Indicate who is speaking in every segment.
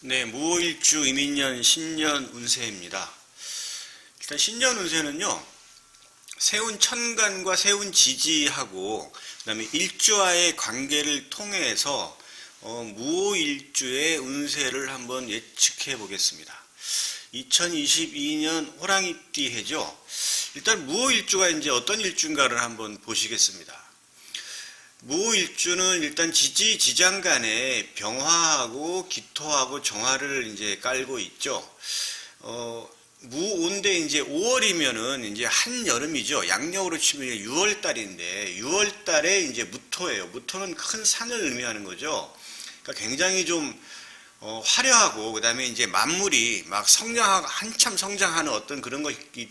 Speaker 1: 네, 무오일주 이민년 신년 운세입니다. 일단 신년 운세는요, 세운 천간과 세운 지지하고 그다음에 일주와의 관계를 통해서 무오일주의 운세를 한번 예측해 보겠습니다. 2022년 호랑이띠 해죠. 일단 무오일주가 이제 어떤 일주인가를 한번 보시겠습니다. 무오일주는 일단 지지지장 간에 병화하고 기토하고 정화를 이제 깔고 있죠. 무오인데 이제 5월이면은 이제 한여름이죠. 양력으로 치면 6월 달인데 6월 달에 이제 무토예요. 무토는 큰 산을 의미하는 거죠. 그러니까 굉장히 좀 화려하고 그다음에 이제 만물이 막 성장하고 한참 성장하는 어떤 그런 것이기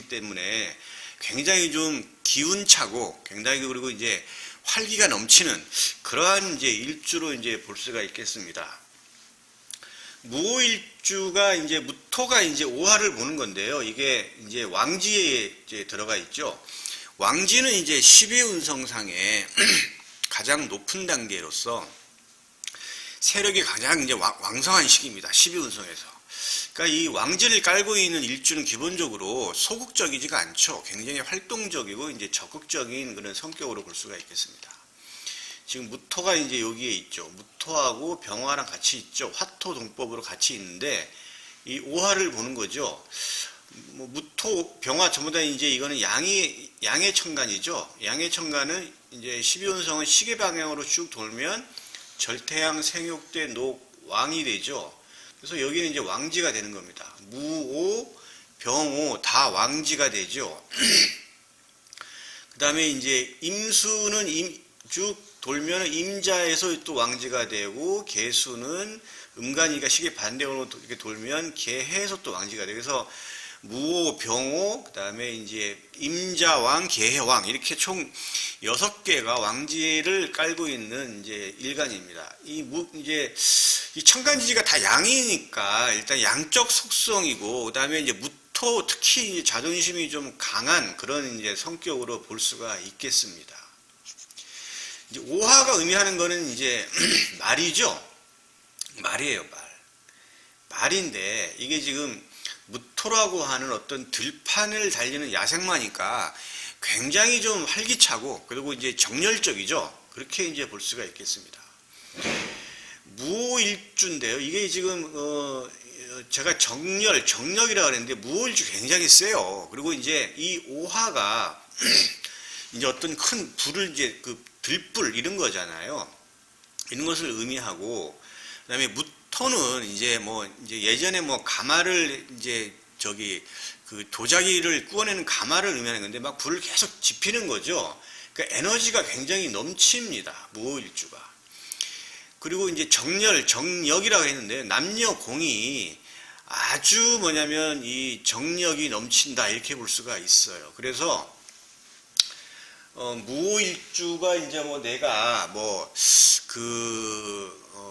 Speaker 1: 때문에 굉장히 좀 기운차고 굉장히 그리고 이제 활기가 넘치는 그러한 이제 일주로 이제 볼 수가 있겠습니다. 무오일주가 이제 무토가 이제 오화를 보는 건데요. 이게 이제 왕지에 이제 들어가 있죠. 왕지는 이제 12운성상에 가장 높은 단계로서 세력이 가장 이제 왕성한 시기입니다. 12운성에서. 그러니까 이 왕지를 깔고 있는 일주는 기본적으로 소극적이지가 않죠. 굉장히 활동적이고 이제 적극적인 그런 성격으로 볼 수가 있겠습니다. 지금 무토가 이제 여기에 있죠. 무토하고 병화랑 같이 있죠. 화토 동법으로 같이 있는데 이 오화를 보는 거죠. 뭐 무토, 병화 전부 다 이제 이거는 양의 천간이죠. 양의 천간은 이제 12운성은 시계 방향으로 쭉 돌면 절태양, 생육대, 녹, 왕이 되죠. 그래서 여기는 이제 왕지가 되는 겁니다. 무오, 병오 다 왕지가 되죠. 그 다음에 이제 임수는 쭉 돌면 임자에서 또 왕지가 되고, 개수는 음간이가 시계 반대로 이렇게 돌면 개해에서 또 왕지가 되고, 그래서 무오, 병오, 그 다음에 이제 임자왕, 개해왕 이렇게 총 6개가 왕지를 깔고 있는 이제 일간입니다. 이제 이 천간지지가 다 양이니까 일단 양적 속성이고, 그 다음에 이제 무토 특히 자존심이 좀 강한 그런 이제 성격으로 볼 수가 있겠습니다. 이제 오화가 의미하는 거는 이제 말이죠. 말이에요, 말. 말인데 이게 지금 무토라고 하는 어떤 들판을 달리는 야생마니까 굉장히 좀 활기차고 그리고 이제 정열적이죠. 그렇게 이제 볼 수가 있겠습니다. 무오일주인데요. 이게 지금 제가 정력이라고 그랬는데 무오일주 굉장히 세요. 그리고 이제 이 오화가 이제 어떤 큰 불을 이제 그 들불 이런 거잖아요. 이런 것을 의미하고, 그다음에 무토는 이제 뭐 이제 예전에 뭐 가마를 이제 그 도자기를 구워내는 가마를 의미하는 건데 막 불을 계속 지피는 거죠. 그러니까 에너지가 굉장히 넘칩니다. 무오일주가. 그리고 이제 정력이라고 했는데 남녀공이 아주 뭐냐면 이 정력이 넘친다 이렇게 볼 수가 있어요. 그래서 무오일주가 이제 뭐 내가 뭐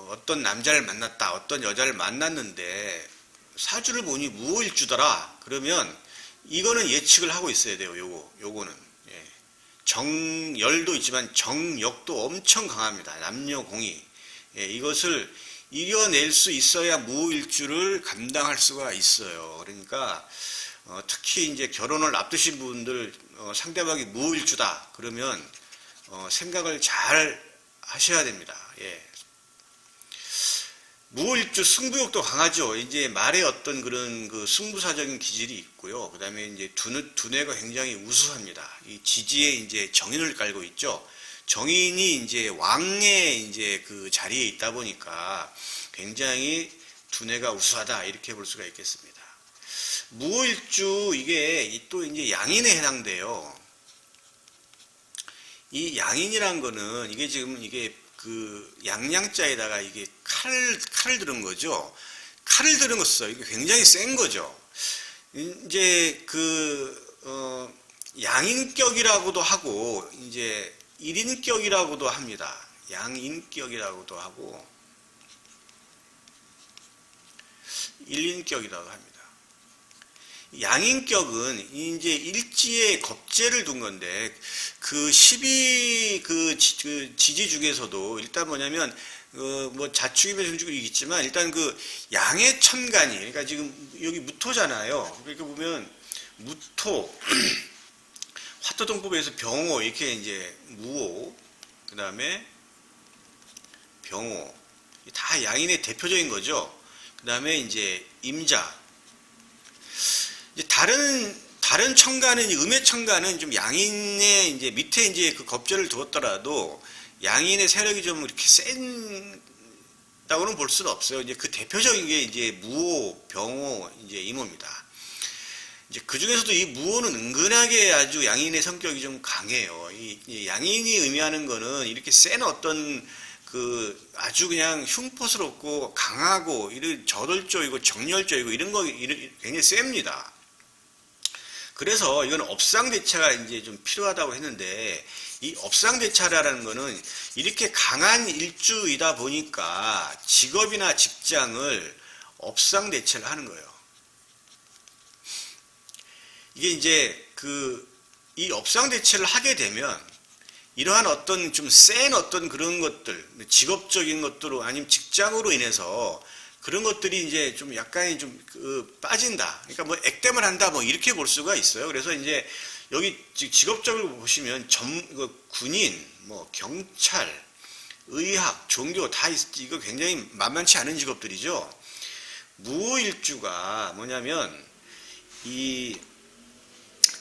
Speaker 1: 어떤 남자를 만났다, 어떤 여자를 만났는데 사주를 보니 무오일주더라. 그러면 이거는 예측을 하고 있어야 돼요. 요거는 예. 정열도 있지만 정력도 엄청 강합니다. 남녀공이 이것을 이겨낼 수 있어야 무오일주를 감당할 수가 있어요. 그러니까 특히 이제 결혼을 앞두신 분들 상대방이 무오일주다 그러면 생각을 잘 하셔야 됩니다. 예. 무오일주 승부욕도 강하죠. 이제 말에 어떤 그런 그 승부사적인 기질이 있고요. 그 다음에 이제 두뇌가 굉장히 우수합니다. 이 지지에 이제 정인을 깔고 있죠. 정인이 이제 왕의 이제 그 자리에 있다 보니까 굉장히 두뇌가 우수하다 이렇게 볼 수가 있겠습니다. 무오일주 이게 또 이제 양인에 해당돼요. 이 양인이란 거는 이게 지금 이게 그 양양자에다가 이게 칼을 들은 거죠. 칼을 들은 것은 이게 굉장히 센 거죠. 이제 양인격이라고도 하고 이제 일인격이라고도 합니다. 양인격이라고도 하고 일인격이라고 합니다. 양인격은 이제 일지에 겁재를 둔 건데 그 12 지지 중에서도 일단 뭐냐면 뭐 자축이면 중축이 있지만 일단 그 양의 천간이, 그러니까 지금 여기 무토잖아요. 그러니까 보면 무토, 화토동법에서 병호 이렇게 이제 무호, 그 다음에 병호, 다 양인의 대표적인 거죠. 그 다음에 이제 임자. 이제 다른 천간은, 음의 천간은 좀 양인의 이제 밑에 이제 그 겁재를 두었더라도 양인의 세력이 좀 이렇게 센다고는 볼 수는 없어요. 이제 그 대표적인 게 이제 무호, 병호, 이제 임호입니다. 이제 그 중에서도 이 무호는 은근하게 아주 양인의 성격이 좀 강해요. 이 양인이 의미하는 거는 이렇게 센 어떤 그 아주 그냥 흉포스럽고 강하고 이런 저돌적이고 정열적이고 이런 거 굉장히 셉니다. 그래서 이건 업상대차가 이제 좀 필요하다고 했는데, 이 업상대차라는 거는 이렇게 강한 일주이다 보니까 직업이나 직장을 업상대체를 하는 거예요. 이게 이제 이 업상대체를 하게 되면 이러한 어떤 좀 센 어떤 그런 것들, 직업적인 것들로 아니면 직장으로 인해서 그런 것들이 이제 좀 약간이 좀 빠진다. 그러니까 뭐 액땜을 한다, 뭐 이렇게 볼 수가 있어요. 그래서 이제 여기 직업적으로 보시면 군인, 뭐 경찰, 의학, 종교 다 이거 굉장히 만만치 않은 직업들이죠. 무호일주가 뭐냐면 이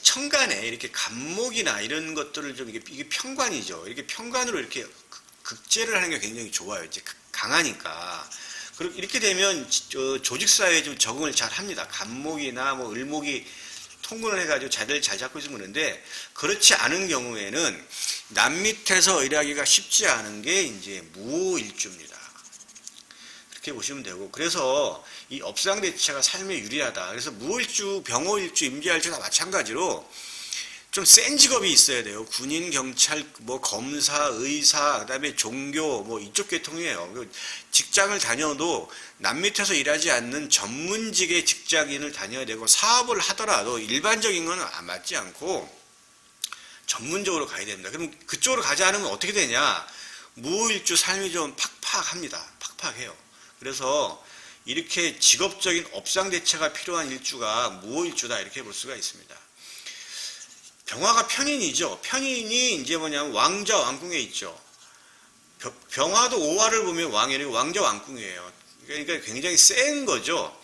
Speaker 1: 천간에 이렇게 간목이나 이런 것들을 좀 이게 편관이죠. 이렇게 편관으로 이렇게 극제를 하는 게 굉장히 좋아요. 이제 강하니까. 그리고 이렇게 되면 조직사회에 좀 적응을 잘 합니다. 간목이나 뭐 을목이 통근을 해가지고 자리를 잘 잡고 있으면 그런데, 그렇지 않은 경우에는 남 밑에서 일하기가 쉽지 않은 게 이제 무호일주입니다. 그렇게 보시면 되고, 그래서 이 업상대체가 삶에 유리하다. 그래서 무호일주, 병호일주, 임자일주 다 마찬가지로 좀 센 직업이 있어야 돼요. 군인, 경찰, 뭐 검사, 의사, 그다음에 종교, 뭐 이쪽 계통이에요. 직장을 다녀도 남 밑에서 일하지 않는 전문직의 직장인을 다녀야 되고, 사업을 하더라도 일반적인 건 맞지 않고 전문적으로 가야 됩니다. 그럼 그쪽으로 가지 않으면 어떻게 되냐? 무호일주 삶이 좀 팍팍합니다. 팍팍해요. 그래서 이렇게 직업적인 업상대체가 필요한 일주가 무호일주다, 이렇게 볼 수가 있습니다. 병화가 편인이죠. 편인이 이제 뭐냐면 왕자 왕궁에 있죠. 병화도 오화를 보면 왕자 왕궁이에요. 그러니까 굉장히 센 거죠.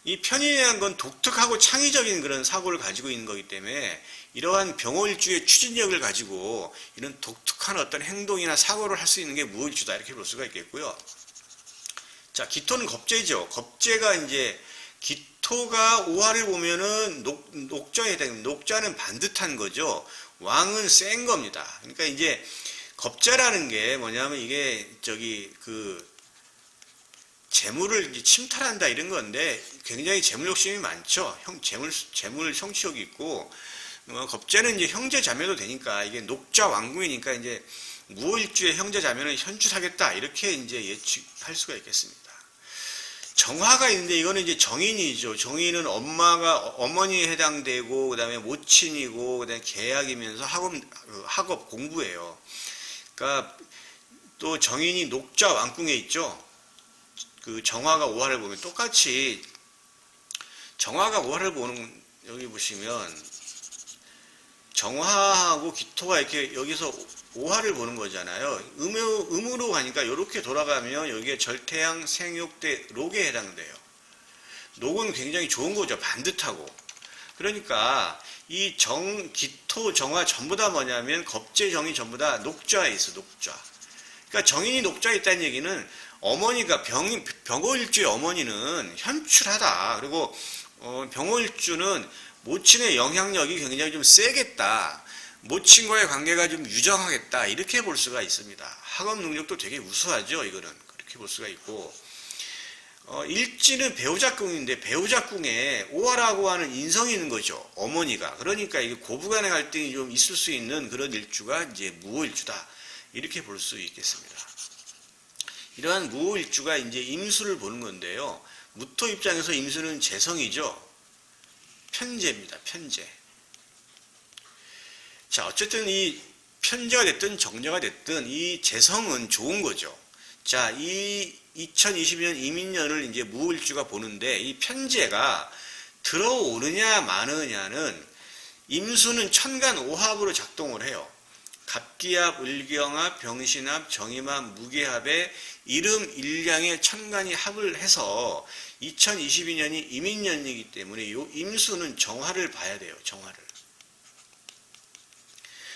Speaker 1: 이 편인이라는 건 독특하고 창의적인 그런 사고를 가지고 있는 거기 때문에 이러한 병호일주의 추진력을 가지고 이런 독특한 어떤 행동이나 사고를 할 수 있는 게 무호일주다, 이렇게 볼 수가 있겠고요. 자, 기토는 겁재죠. 겁재가 이제 기토가 오화를 보면은 녹자에 해당합니다. 녹자는 반듯한 거죠. 왕은 센 겁니다. 그러니까 이제 겁재라는 게 뭐냐면 이게 재물을 침탈한다 이런 건데, 굉장히 재물 욕심이 많죠. 재물 성취욕이 있고, 겁재는 이제 형제 자매도 되니까, 이게 녹자 왕궁이니까 이제 무호일주의 형제 자매는 현출하겠다, 이렇게 이제 예측할 수가 있겠습니다. 정화가 있는데 이거는 이제 정인이죠. 정인은 어머니에 해당되고, 그 다음에 모친이고, 그 다음에 계약이면서 학업 공부예요. 그러니까 또 정인이 녹자 왕궁에 있죠. 그 정화가 오화를 보면 똑같이, 정화가 오화를 보는, 여기 보시면 정화하고 기토가 이렇게 여기서 오화를 보는 거잖아요. 음으로 가니까 이렇게 돌아가면 여기에 절태양, 생육대, 녹에 해당돼요. 녹은 굉장히 좋은 거죠. 반듯하고. 그러니까 이 기토, 정화 전부 다 뭐냐면 겁재, 정이 전부 다 녹좌에 있어. 녹좌. 그러니까 정인이 녹좌에 있다는 얘기는 어머니가 병호일주의 어머니는 현출하다. 그리고 병호일주는 모친의 영향력이 굉장히 좀 세겠다. 모친과의 관계가 좀 유정하겠다, 이렇게 볼 수가 있습니다. 학업 능력도 되게 우수하죠. 이거는 그렇게 볼 수가 있고, 일지는 배우자궁인데 배우자궁에 오화라고 하는 인성이 있는 거죠. 어머니가. 그러니까 이게 고부간의 갈등이 좀 있을 수 있는 그런 일주가 이제 무호일주다, 이렇게 볼 수 있겠습니다. 이러한 무호일주가 이제 임수를 보는 건데요. 무토 입장에서 임수는 재성이죠. 편재입니다. 편재. 자, 어쨌든 이 편재가 됐든 정제가 됐든 이 재성은 좋은 거죠. 자, 이 2022년 이민년을 이제 무일주가 보는데 이 편제가 들어오느냐 마느냐는 임수는 천간 오합으로 작동을 해요. 갑기합, 을경합, 병신합, 정임합, 무게합의 이름 일량의 천간이 합을 해서 2022년이 이민년이기 때문에 이 임수는 정화를 봐야 돼요. 정화를.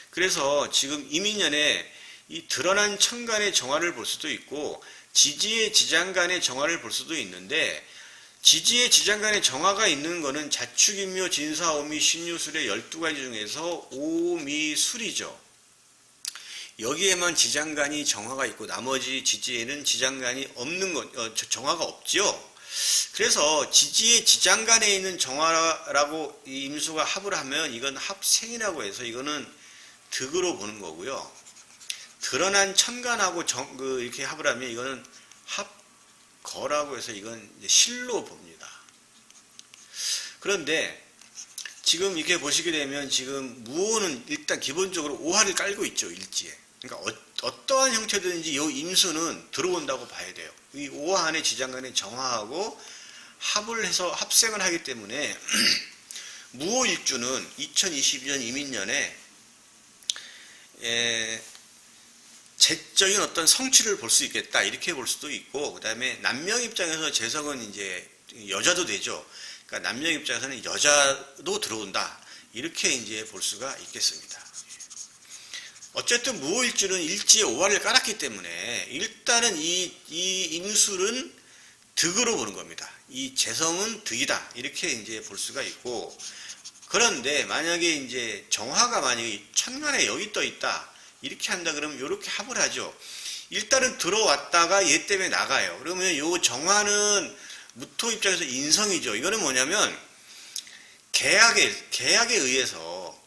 Speaker 1: 그래서 지금 이민년에 이 드러난 천간의 정화를 볼 수도 있고 지지의 지장간의 정화를 볼 수도 있는데 지지의 지장간의 정화가 있는 거는 자축인묘, 진사오미, 신유술의 12가지 중에서 오미술이죠. 여기에만 지장간이 정화가 있고 나머지 지지에는 지장간이 없는 것, 정화가 없죠. 그래서 지지의 지장간에 있는 정화라고 이 임수가 합을 하면 이건 합생이라고 해서 이거는 득으로 보는 거고요. 드러난 천간하고 이렇게 합을 하면 이거는 합거라고 해서 이건 이제 실로 봅니다. 그런데 지금 이렇게 보시게 되면 지금 무호는 일단 기본적으로 오화를 깔고 있죠. 일지에. 그러니까 어떠한 형태든지 이 임수는 들어온다고 봐야 돼요. 이 오화 안에 지장간에 정화하고 합을 해서 합생을 하기 때문에 무호일주는 2022년 이민년에 재적인 어떤 성취를 볼 수 있겠다 이렇게 볼 수도 있고, 그 다음에 남명 입장에서 재성은 이제 여자도 되죠. 그러니까 남명 입장에서는 여자도 들어온다 이렇게 이제 볼 수가 있겠습니다. 어쨌든 무호일주는 일지에 오화를 깔았기 때문에 일단은 이 임술은 득으로 보는 겁니다. 이 재성은 득이다 이렇게 이제 볼 수가 있고, 그런데 만약에 이제 정화가 만약에 천간에 여기 떠 있다 이렇게 한다 그러면 이렇게 합을 하죠. 일단은 들어왔다가 얘 때문에 나가요. 그러면 요 정화는 무토 입장에서 인성이죠. 이거는 뭐냐면 계약에 의해서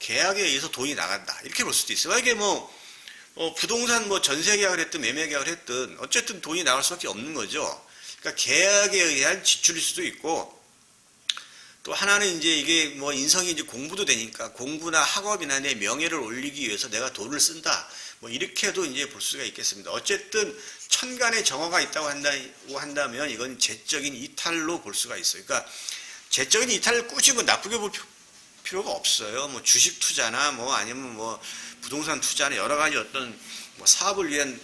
Speaker 1: 돈이 나간다 이렇게 볼 수도 있어요. 이게 부동산 전세 계약을 했든 매매 계약을 했든 어쨌든 돈이 나갈 수밖에 없는 거죠. 그러니까 계약에 의한 지출일 수도 있고, 또 하나는 이제 이게 인성이 이제 공부도 되니까 공부나 학업이나 내 명예를 올리기 위해서 내가 돈을 쓴다 이렇게도 이제 볼 수가 있겠습니다. 어쨌든 천간에 정화가 있다고 한다면 이건 재적인 이탈로 볼 수가 있어요. 그러니까 재적인 이탈을 꾸준히 나쁘게 볼 필요가 없어요. 주식 투자나 아니면 부동산 투자나 여러 가지 어떤 사업을 위한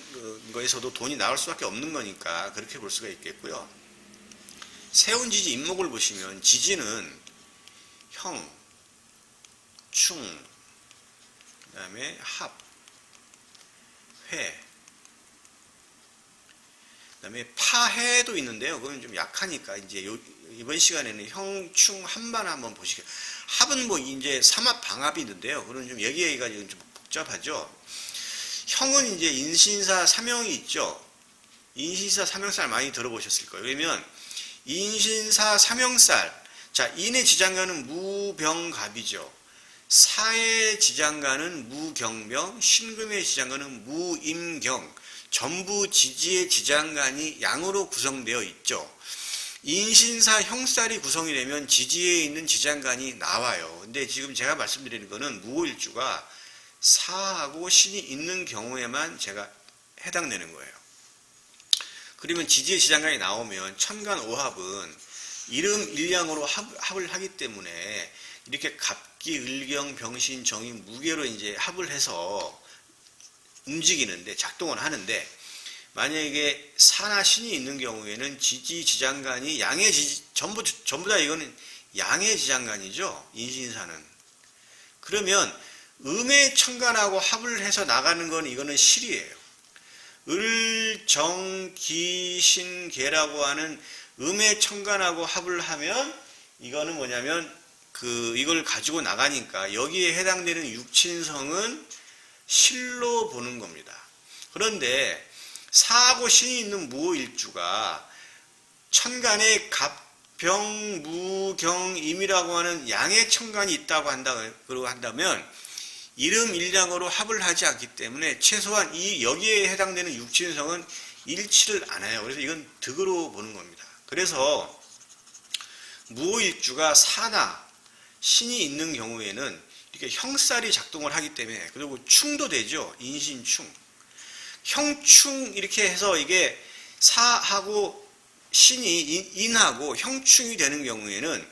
Speaker 1: 거에서도 돈이 나올 수밖에 없는 거니까 그렇게 볼 수가 있겠고요. 세운지지 인목을 보시면 지지는 형, 충, 그 다음에 합, 회, 그 다음에 파해도 있는데요. 그건 좀 약하니까 이제 이번 시간에는 형, 충, 합만 한번 보시겠습니다. 합은 이제 삼합, 방합이 있는데요. 그건 좀 얘기하기가 좀 복잡하죠. 형은 이제 인신사 삼형이 있죠. 인신사 삼형살 많이 들어보셨을 거예요. 그러면 인신사 삼형살, 자, 인의 지장간은 무병갑이죠. 사의 지장간은 무경병, 신금의 지장간은 무임경, 전부 지지의 지장간이 양으로 구성되어 있죠. 인신사 형살이 구성이 되면 지지에 있는 지장간이 나와요. 근데 지금 제가 말씀드리는 거는 무호일주가 사하고 신이 있는 경우에만 제가 해당되는 거예요. 그러면 지지의 지장간이 나오면 천간 오합은 이름 일량으로 합을 하기 때문에 이렇게 갑기, 을경, 병신, 정인, 무게로 이제 합을 해서 움직이는데 작동을 하는데, 만약에 사나 신이 있는 경우에는 지지, 지장간이 양의 전부 다 이거는 양의 지장간이죠. 인신사는. 그러면 음의 천간하고 합을 해서 나가는 건 이거는 실이에요. 을, 정, 기, 신, 계라고 하는 음의 천간하고 합을 하면 이거는 뭐냐면 이걸 가지고 나가니까 여기에 해당되는 육친성은 실로 보는 겁니다. 그런데 사하고 신이 있는 무호일주가 천간에 갑병, 무, 경, 임이라고 하는 양의 천간이 있다고 한다면 이름 일량으로 합을 하지 않기 때문에 최소한 여기에 해당되는 육친성은 일치를 안 해요. 그래서 이건 득으로 보는 겁니다. 그래서 무호일주가 사나 신이 있는 경우에는 이렇게 형살이 작동을 하기 때문에, 그리고 충도 되죠. 인신충. 형충 이렇게 해서 이게 사하고 신이 인하고 형충이 되는 경우에는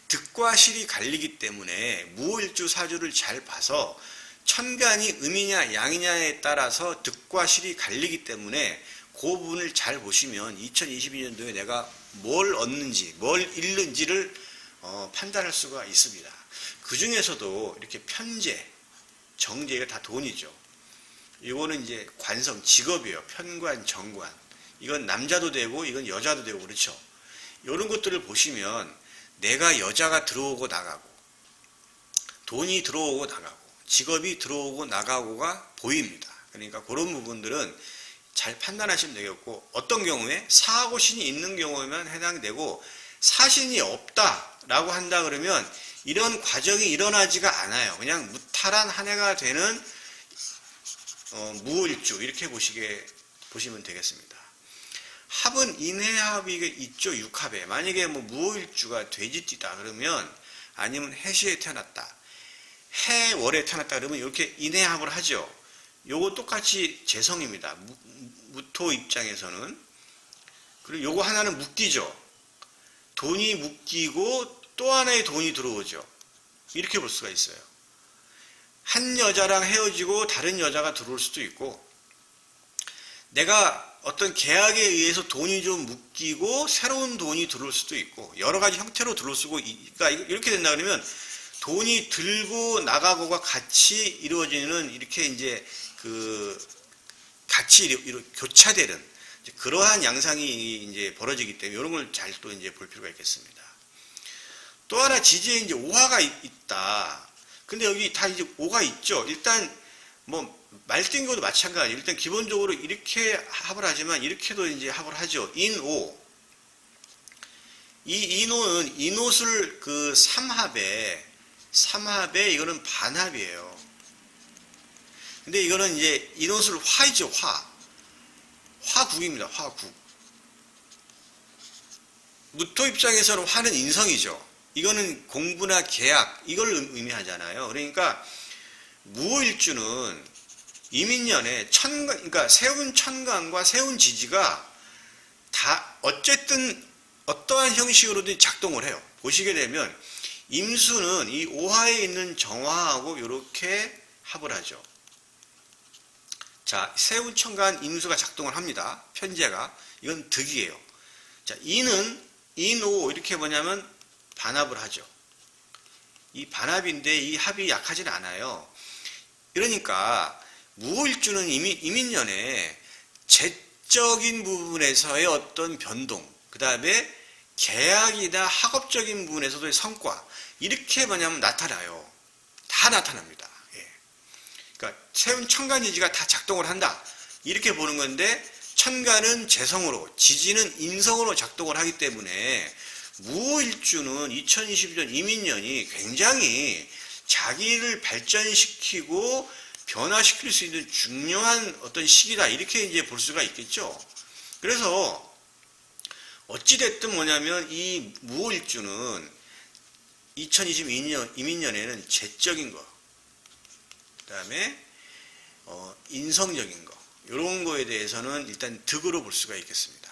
Speaker 1: 득과 실이 갈리기 때문에 무오일주 사주를 잘 봐서 천간이 음이냐 양이냐에 따라서 득과 실이 갈리기 때문에 그 부분을 잘 보시면 2022년도에 내가 뭘 얻는지 뭘 잃는지를 판단할 수가 있습니다. 그 중에서도 이렇게 편재, 정재, 이거 다 돈이죠. 이거는 이제 관성, 직업이에요. 편관, 정관. 이건 남자도 되고 이건 여자도 되고 그렇죠. 이런 것들을 보시면 내가 여자가 들어오고 나가고 돈이 들어오고 나가고 직업이 들어오고 나가고가 보입니다. 그러니까 그런 부분들은 잘 판단하시면 되겠고, 어떤 경우에 사하고 신이 있는 경우에만 해당되고 사신이 없다라고 한다 그러면 이런 과정이 일어나지가 않아요. 그냥 무탈한 한 해가 되는 무오일주 이렇게 보시면 되겠습니다. 합은 인해합이 있죠. 육합에 만약에 무오일주가 돼지띠다 그러면, 아니면 해시에 태어났다, 해월에 태어났다 그러면 이렇게 인해합을 하죠. 요거 똑같이 재성입니다. 무토 입장에서는. 그리고 요거 하나는 묶이죠. 돈이 묶이고 또 하나의 돈이 들어오죠. 이렇게 볼 수가 있어요. 한 여자랑 헤어지고 다른 여자가 들어올 수도 있고, 내가 어떤 계약에 의해서 돈이 좀 묶이고 새로운 돈이 들어올 수도 있고, 여러 가지 형태로 들어올 수고, 그러니까 이렇게 된다 그러면 돈이 들고 나가고가 같이 이루어지는, 이렇게 이제 같이 교차되는 그러한 양상이 이제 벌어지기 때문에 이런 걸 잘 또 이제 볼 필요가 있겠습니다. 또 하나 지지에 이제 오화가 있다. 근데 여기 다 이제 오가 있죠. 일단 말등교도 마찬가지. 일단 기본적으로 이렇게 합을 하지만 이렇게도 이제 합을 하죠. 인오. 이 인오는 인옷을 삼합에 이거는 반합이에요. 근데 이거는 이제 인옷을 화이죠. 화국입니다. 화국. 무토 입장에서는 화는 인성이죠. 이거는 공부나 계약 이걸 의미하잖아요. 그러니까 무오일주는 이민년에 그러니까 세운 천간과 세운 지지가 다 어쨌든 어떠한 형식으로든 작동을 해요. 보시게 되면 임수는 이 오화에 있는 정화하고 이렇게 합을 하죠. 자, 세운 천간 임수가 작동을 합니다. 편재가. 이건 득이에요. 자, 인오 이렇게 뭐냐면 반합을 하죠. 이 반합인데 이 합이 약하진 않아요. 그러니까 무오일주는 이민년에 재적인 부분에서의 어떤 변동, 그 다음에 계약이나 학업적인 부분에서도의 성과, 이렇게 뭐냐면 나타나요. 다 나타납니다. 예. 그러니까 세운 천간지지가 다 작동을 한다. 이렇게 보는 건데, 천간은 재성으로, 지지는 인성으로 작동을 하기 때문에 무오일주는 2022년 이민년이 굉장히 자기를 발전시키고 변화시킬 수 있는 중요한 어떤 시기다. 이렇게 이제 볼 수가 있겠죠. 그래서 어찌됐든 뭐냐면 이 무오일주는 2022년 이민년에는 재적인 거, 그 다음에 인성적인 거, 이런 거에 대해서는 일단 득으로 볼 수가 있겠습니다.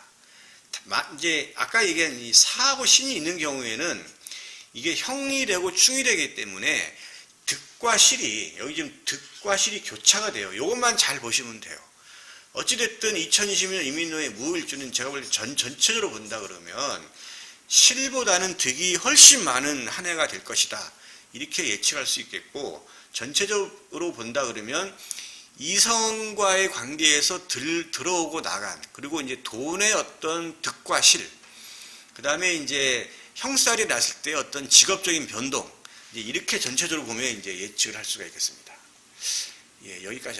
Speaker 1: 이제 아까 얘기한 이 사하고 신이 있는 경우에는 이게 형이 되고 충이 되기 때문에 득과 실이, 여기 지금 득과 실이 교차가 돼요. 이것만 잘 보시면 돼요. 어찌됐든 2020년 이민년의 무오일주는 제가 볼 때 전체적으로 본다 그러면 실보다는 득이 훨씬 많은 한 해가 될 것이다. 이렇게 예측할 수 있겠고, 전체적으로 본다 그러면 이성과의 관계에서 들어오고 나간, 그리고 이제 돈의 어떤 득과 실, 그 다음에 이제 형살이 났을 때 어떤 직업적인 변동, 이제 이렇게 전체적으로 보면 이제 예측을 할 수가 있겠습니다. 예, 여기까지 하겠습니다.